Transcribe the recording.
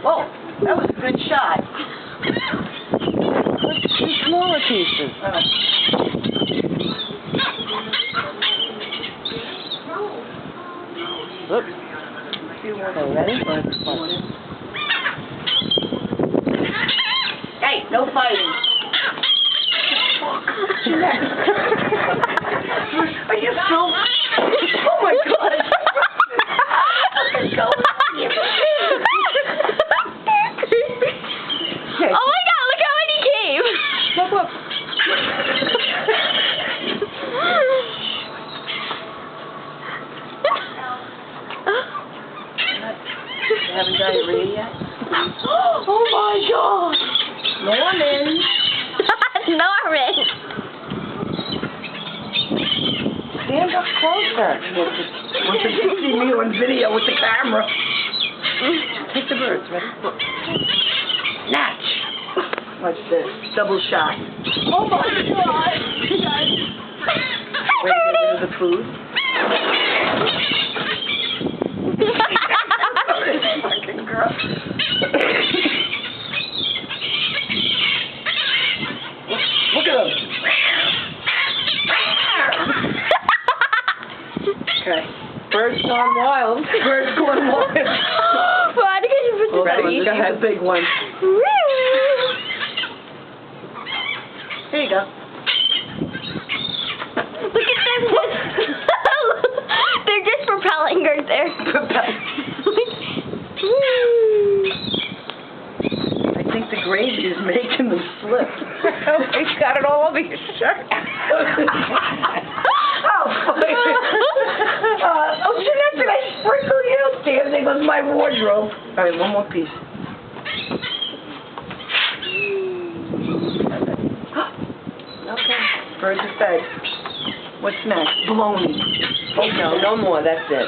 Oh, that was a good shot. Let's do smaller pieces. Whoops. Okay, ready? Hey, no fighting. Jeanette. Are you so... Oh my God. Oh my God, look how many came. Look, look. You haven't diarrhea yet? Oh my God. Norman. Norman. Stand up closer. Want to see me on video with the camera. Take the birds, ready? Snatch. Watch this. Double shot. Oh my God. Ready to get rid of the food? Fucking girl. Look at him. Okay. Birds gone wild. Birds gone wild. Well, I think I should put Ready? this Go ahead. Big one. Here you go. Look at them. They're just propelling right there. I think the gravy is making them slip. It's got it all over your shirt. Oh, Jeanette, did I sprinkle you? Damn, there goes my wardrobe. All right, one more piece. Okay, birds are fed. What's next? Bologna. Oh, no, no more. That's it.